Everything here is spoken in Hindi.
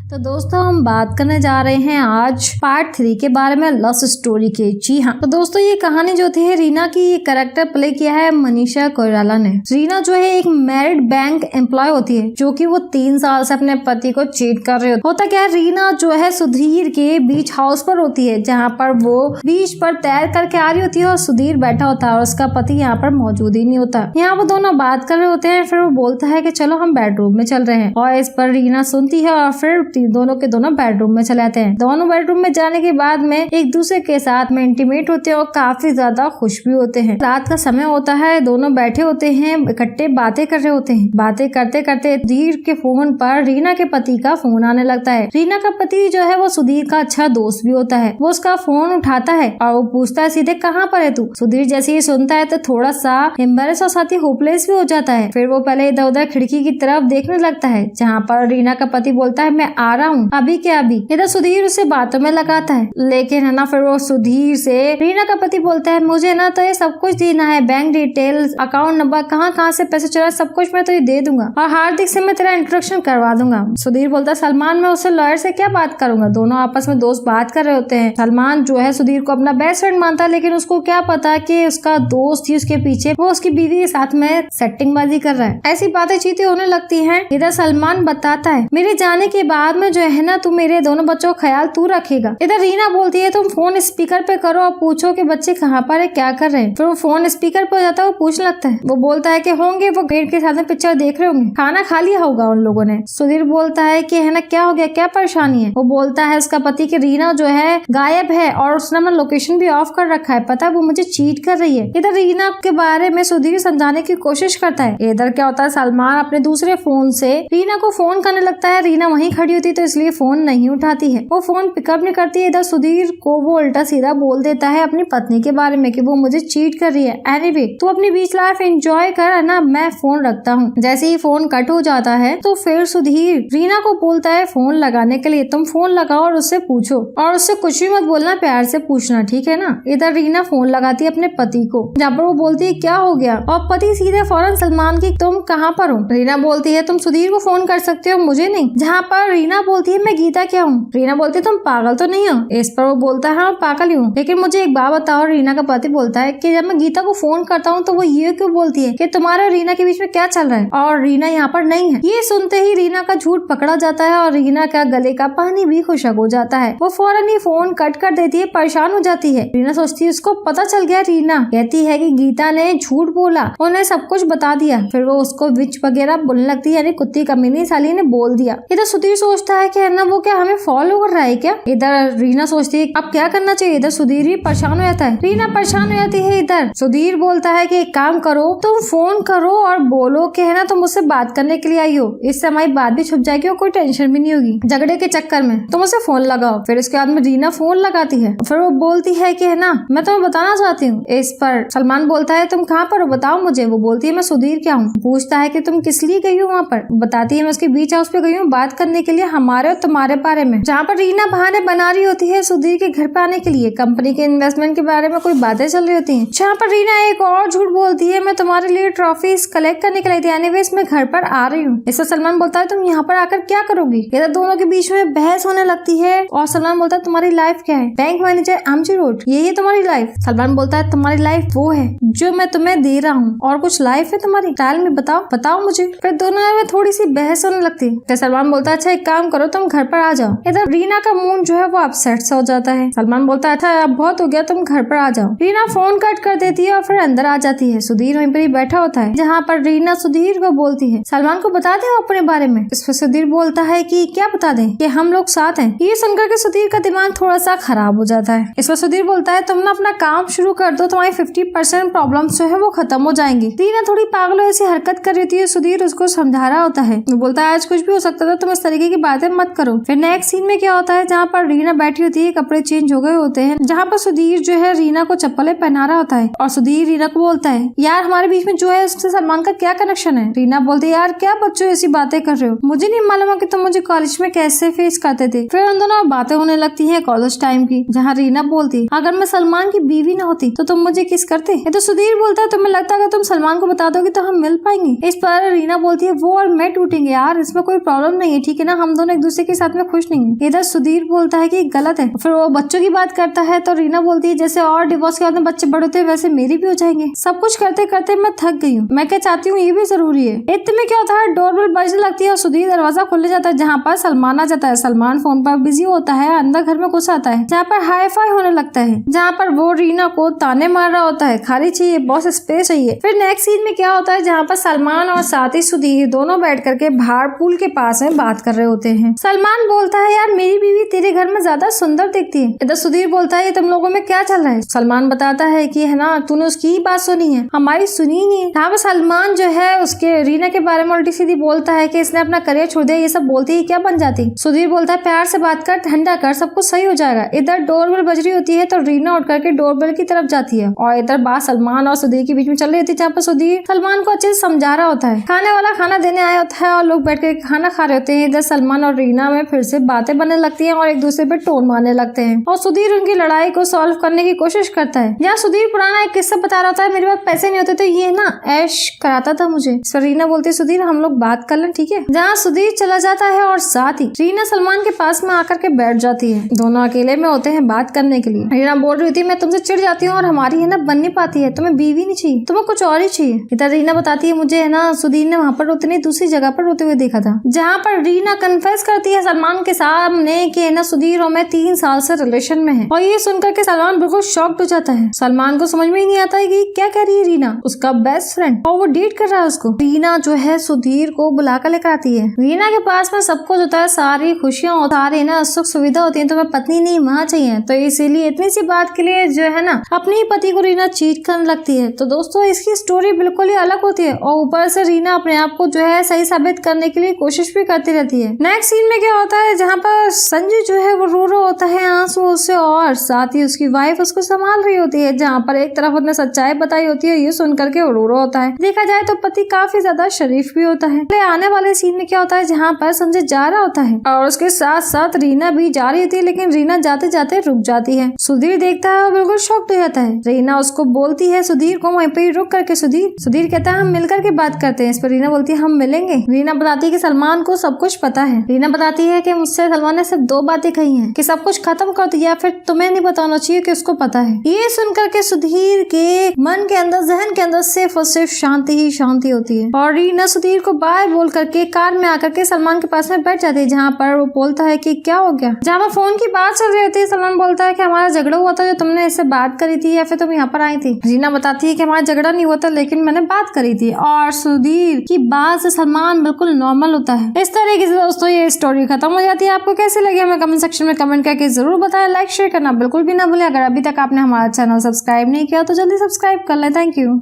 तो दोस्तों हम बात करने जा रहे हैं आज पार्ट 3 के बारे में, लव स्टोरी के। जी हाँ, तो दोस्तों ये कहानी जो थी रीना की, ये कैरेक्टर प्ले किया है मनीषा कोइराला ने। रीना जो है एक मैरिड बैंक एम्प्लॉय होती है जो कि वो 3 साल से अपने पति को चीट कर रही होता क्या है, रीना जो है सुधीर के बीच हाउस पर होती है जहाँ पर वो बीच पर तैर करके आ रही होती है और सुधीर बैठा होता है और उसका पति यहाँ पर मौजूद ही नहीं होता। यहाँ वो दोनों बात कर रहे होते हैं, फिर वो बोलता है कि चलो हम बेडरूम में चल रहे हैं और इस पर रीना सुनती है और फिर दोनों के दोनों बेडरूम में चले आते हैं। दोनों बेडरूम में जाने के बाद में एक दूसरे के साथ में इंटीमेट होते हैं और काफी ज्यादा खुश भी होते हैं। रात का समय होता है, दोनों बैठे होते हैं, इकट्ठे बातें कर रहे होते हैं। बातें करते करते सुधीर के फोन पर रीना के पति का फोन आने लगता है। रीना का पति जो है वो सुधीर का अच्छा दोस्त भी होता है। वो उसका फोन उठाता है और वो पूछता है सीधे कहाँ पर है तू। सुधीर जैसे ही सुनता है तो थोड़ा सा एम्बेरस और साथ ही होपलेस भी हो जाता है। फिर वो पहले इधर उधर खिड़की की तरफ देखने लगता है जहाँ पर रीना का पति बोलता है मैं आ रहा हूँ अभी के अभी। इधर सुधीर उसे बातों में लगाता है, लेकिन है ना फिर वो सुधीर से रीना का पति बोलता है मुझे ना तो ये सब कुछ देना है, बैंक डिटेल्स, अकाउंट नंबर, कहाँ से पैसे चला, सब कुछ मैं तो ये दे दूंगा और हार्दिक से मैं तेरा इंट्रोडक्शन करवा दूंगा। सुधीर बोलता है सलमान मैं उससे लॉयर से क्या बात करूंगा। दोनों आपस में दोस्त बात कर रहे होते हैं। सलमान जो है सुधीर को अपना बेस्ट फ्रेंड मानता है, लेकिन उसको क्या पता कि उसका दोस्त ही उसके पीछे वो उसकी बीवी के साथ में सेटिंगबाजी कर रहा है। ऐसी बातें चीतें होने लगती हैं। इधर सलमान बताता है मेरे जाने के बाद में जो है ना तू मेरे दोनों बच्चों का ख्याल तू रखेगा। इधर रीना बोलती है तुम फोन स्पीकर पे करो और पूछो कि बच्चे कहाँ पर है, क्या कर रहे हैं। फिर वो फोन स्पीकर पे हो जाता है, वो पूछने लगता है। वो बोलता है कि होंगे वो गेट के साथ में पिक्चर देख रहे होंगे, खाना खा लिया होगा उन लोगों ने। सुधीर बोलता है कि है ना क्या हो गया, क्या परेशानी है। वो बोलता है उसका पति की रीना जो है गायब है और उसने अपना लोकेशन भी ऑफ कर रखा है, पता है वो मुझे चीट कर रही है। इधर रीना के बारे में सुधीर समझाने की कोशिश करता है। इधर क्या होता है सलमान अपने दूसरे फोन से रीना को फोन करने लगता है। रीना वहीं खड़ी होती है तो इसलिए फोन नहीं उठाती है, वो फोन पिकअप नहीं करती है। इधर सुधीर को वो उल्टा सीधा बोल देता है अपनी पत्नी के बारे में कि वो मुझे चीट कर रही है। एनीवे तू अपनी बीच लाइफ एंजॉय कर, है ना, मैं फोन रखता हूँ। जैसे ही फोन कट हो जाता है तो फिर सुधीर रीना को बोलता है फोन लगाने के लिए, तुम फोन लगाओ और उससे पूछो और उससे कुछ भी मत बोलना, प्यार से पूछना, ठीक है ना। इधर रीना फोन लगाती है अपने पति को, जहाँ पर वो बोलती है क्या हो गया और पति सीधे फौरन सलमान की तुम कहाँ पर हो। रीना बोलती है तुम सुधीर को फोन कर सकते हो, मुझे नहीं। जहाँ पर रीना बोलती है मैं गीता क्या हूँ। रीना बोलती है तुम पागल तो नहीं हो। इस पर वो बोलता है हाँ पागल ही हूँ, लेकिन मुझे एक बात बताओ। रीना का पति बोलता है कि जब मैं गीता को फोन करता हूँ तो वो ये क्यों बोलती है कि तुम्हारा और रीना के बीच में क्या चल रहा है और रीना यहाँ पर नहीं है। ये सुनते ही रीना का झूठ पकड़ा जाता है और रीना का गले का पानी भी खुशक हो जाता है। वो फौरन ही फोन कट कर देती है, परेशान हो जाती है। रीना सोचती है उसको पता चल गया। रीना कहती है कि गीता ने झूठ बोला, उन्हें सब कुछ बता दिया। फिर वो उसको विच वगैरह बोलने लगती है, यानी कुत्ती कमीनी साली ने बोल दिया। इधर सुधीर सोचता है कि है ना वो क्या हमें फॉलो कर रहा है क्या। इधर रीना सोचती है अब क्या करना चाहिए। इधर सुधीर भी परेशान हो जाता है, रीना परेशान हो जाती है। इधर सुधीर बोलता है कि एक काम करो, तुम फोन करो और बोलो कि है ना तुम मुझसे बात करने के लिए आई हो, इससे हमारी बात भी छुप जाएगी और कोई टेंशन भी नहीं होगी झगड़े के चक्कर में, तुम मुझसे फोन लगाओ। फिर इसके बाद में रीना फोन लगाती है, फिर वो बोलती है कि है ना मैं तुम्हें बताना चाहती हूँ। इस पर सलमान बोलता है तुम कहाँ पर हो, बताओ मुझे। वो बोलती है मैं सुधीर क्या हूँ। पूछता है कि तुम किस लिए गई हो वहाँ पर। बताती है मैं उसके बीच हाउस पे गई हूँ बात करने के लिए हमारे और तुम्हारे बारे में, जहाँ पर रीना बहाने बना रही होती है सुधीर के घर पे आने के लिए। कंपनी के इन्वेस्टमेंट के बारे में कोई बातें चल रही होती हैं, जहाँ पर रीना एक और झूठ बोलती है मैं तुम्हारे लिए ट्रॉफीज कलेक्ट करने के लिए थी, एनीवेज मैं घर पर आ रही हूँ। इस पर सलमान बोलता है तुम यहाँ पर आकर क्या करोगी। इधर दोनों के बीच में बहस होने लगती है और सलमान बोलता है तुम्हारी लाइफ क्या है। बैंक मैनेजर एमजी रोड, यही है तुम्हारी लाइफ। सलमान बोलता है तुम्हारी लाइफ वो है जो मैं तुम्हें दे रहा हूँ और कुछ लाइफ है तुम्हारी, टाइल में बताओ मुझे। फिर दोनों में थोड़ी सी बहस होने लगती है। फिर सलमान बोलता है अच्छा एक काम करो तुम घर पर आ जाओ। इधर रीना का मूड जो है वो अपसेट सा हो जाता है। सलमान बोलता है अच्छा अब बहुत हो गया, तुम घर पर आ जाओ। रीना फोन कट कर देती है और फिर अंदर आ जाती है। सुधीर वहीं पर ही बैठा होता है, जहाँ पर रीना सुधीर को बोलती है सलमान को बता दे अपने बारे में। इस पर सुधीर बोलता है कि क्या बता दें कि हम लोग साथ हैं। ये सुनकर के सुधीर का दिमाग थोड़ा सा खराब हो जाता है। इस पर सुधीर बोलता है तुम ना अपना काम शुरू कर दो, तुम्हारी 50% प्रॉब्लम जो है वो खत्म हो जाएंगी। रीना थोड़ी पागल ऐसी हरकत कर रही है। सुधीर उसको समझा रहा होता है, वो बोलता है आज कुछ भी हो सकता था, तुम इस तरीके की बातें मत करो। फिर नेक्स्ट सीन में क्या होता है जहाँ पर रीना बैठी होती है, कपड़े चेंज हो गए होते हैं, जहाँ पर सुधीर जो है रीना को चप्पलें पहना रहा होता है और सुधीर रीना को बोलता है यार हमारे बीच में जो है उससे सलमान का क्या कनेक्शन है। रीना बोलती है यार क्या बच्चों ऐसी बातें कर रहे हो, मुझे नहीं मालूम है कि तुम मुझे कॉलेज में कैसे फेस करते थे। फिर उन दोनों बातें होने लगती है कॉलेज टाइम की, जहाँ रीना बोलती अगर मैं सलमान की बीवी न होती तो तुम मुझे किस करते। ये तो सुधीर बोलता है तुम्हें लगता है तुम सलमान को बता दोगे तो हम मिल पाएंगे। इस पर रीना बोलती है वो और मैं टूटेंगे यार, इसमें कोई प्रॉब्लम नहीं है, ठीक है ना, हम दोनों एक दूसरे के साथ में खुश नहीं है। इधर सुधीर बोलता है कि गलत है, फिर वो बच्चों की बात करता है तो रीना बोलती है जैसे और डिवोर्स के बाद में बच्चे बड़े होते हैं वैसे मेरी भी हो जाएंगे। सब कुछ करते करते मैं थक गई हूँ, मैं क्या चाहती हूँ ये भी जरूरी है। इतने में क्या होता है, डोरबेल बजने लगती है और सुधीर दरवाजा खोलने जाता है जहाँ पर सलमान आ जाता है। सलमान फोन पर बिजी होता है, अंदर घर में घुस आता है जहाँ पर हाई फाई होने लगता है, जहाँ पर वो रीना को ताने मार रहा होता है, खाली चाहिए बॉस, स्पेस चाहिए। फिर नेक्स्ट सीन में क्या होता है जहाँ पर सलमान और साथ ही सुधीर दोनों बैठ करके बाहर पूल के पास में बात कर रहे होते हैं। सलमान बोलता है यार मेरी बीवी तेरे घर में ज्यादा सुंदर दिखती है। इधर सुधीर बोलता है ये तुम लोगों में क्या चल रहा है। सलमान बताता है कि है ना तूने उसकी ही बात सुनी है, हमारी सुनी नहीं है। यहाँ पर सलमान जो है उसके रीना के बारे में उल्टी सीधी बोलता है कि इसने अपना करियर छोड़ दिया, ये सब बोलती ही क्या बन जाती। सुधीर बोलता है प्यार से बात कर, ठंडा कर, सब कुछ सही हो जाएगा। इधर डोरबेल बज रही होती है तो रीना उठ करके डोरबेल की तरफ जाती है और इधर बात सलमान और सुधीर के बीच में चल रही होती है जहाँ पर सुधीर सलमान को अच्छे से समझा रहा होता है। खाने वाला खाना देने आया होता है और लोग बैठ के खाना खा रहे होते हैं। इधर सलमान और रीना में फिर से बातें बनने लगती हैं और एक दूसरे पे टोन मारने लगते हैं और सुधीर उनकी लड़ाई को सॉल्व करने की कोशिश करता है। यहाँ सुधीर पुराना एक किस्सा बता रहा होता है, मेरे पास पैसे नहीं होते तो ये ना ऐश कराता था मुझे। रीना बोलती है सुधीर हम लोग बात कर लें, ठीक है। जहाँ सुधीर चला जाता है और साथ ही रीना सलमान के पास में आकर के बैठ जाती है। दोनों अकेले में होते हैं बात करने के लिए। रीना बोल रही थी मैं तुमसे चिढ़ जाती हूँ और हमारी है ना बन नहीं पाती है, तुम्हें बीवी नहीं चाहिए, तुम्हें कुछ और ही चाहिए। इधर रीना बताती है मुझे है ना सुधीर ने वहाँ पर रोते नहीं दूसरी जगह पर रोते हुए देखा था, जहाँ पर रीना कन्फेस करती है सलमान के सामने कि है ना सुधीर और मैं 3 साल से रिलेशन में है। और ये सुनकर के सलमान बिल्कुल शॉक्ड हो जाता है। सलमान को समझ में ही नहीं आता है कि क्या कह रही है रीना, उसका बेस्ट फ्रेंड, और वो डेट कर रहा है उसको। रीना जो है सुधीर को बुला कर लेकर आती है। रीना के पास में सब कुछ होता है, सारी खुशियां सारी ना सुख सुविधा होती है, तो मैं पत्नी नहीं माँ चाहिए, तो इसीलिए इतनी सी बात के लिए जो है ना अपने ही पति को रीना चीट करने लगती है। तो दोस्तों इसकी स्टोरी बिल्कुल ही अलग होती है और ऊपर से रीना अपने आप को जो है सही साबित करने के लिए कोशिश भी करती रहती है। नेक्स्ट सीन में क्या होता है जहाँ पर संजय जो है वो रो रहा होता है आंसू से और साथ ही उसकी वाइफ उसको संभाल रही होती है, जहाँ पर एक तरफ उसने सच्चाई बताई होती है, ये सुन करके वो रो रहा होता है। देखा जाए तो पति काफी ज्यादा शरीफ भी होता है। आने वाले सीन में क्या होता है जहाँ पर संजय जा रहा होता है और उसके साथ साथ रीना भी जा रही होती है, लेकिन रीना जाते जाते रुक जाती है। सुधीर देखता है और बिल्कुल शॉक्ड हो जाता है। रीना उसको बोलती है सुधीर को वहीं पे रुक करके। सुधीर कहता है हम मिलकर के बात करते हैं। इस पर रीना बोलती है हम मिलेंगे। रीना बताती है कि सलमान को सब कुछ पता है। रीना बताती है कि मुझसे सलमान ने सिर्फ 2 बातें कही हैं कि सब कुछ खत्म कर दो या फिर तुम्हें नहीं बताना चाहिए कि उसको पता है। ये सुनकर के सुधीर के मन के अंदर जहन के अंदर सिर्फ और सिर्फ शांति ही शांति होती है और रीना सुधीर को बाय बोल करके कार में आकर के सलमान के पास में बैठ जाती है, जहाँ पर वो बोलता है कि क्या हो गया। जहाँ पर फोन की बात चल रही होती है सलमान बोलता है कि हमारा झगड़ा हुआ था जो तुमने इससे बात करी थी या फिर तुम यहाँ पर आई थी। रीना बताती है कि हमारा झगड़ा नहीं हुआ था लेकिन मैंने बात करी थी और सुधीर की बात से सलमान बिल्कुल नॉर्मल होता है। इस तरीके से दोस्तों ये स्टोरी खत्म हो जाती है। आपको कैसी लगी हमें कमेंट सेक्शन में कमेंट करके जरूर बताएं। लाइक शेयर करना बिल्कुल भी ना भूलें। अगर अभी तक आपने हमारा चैनल सब्सक्राइब नहीं किया तो जल्दी सब्सक्राइब कर लें। Thank you.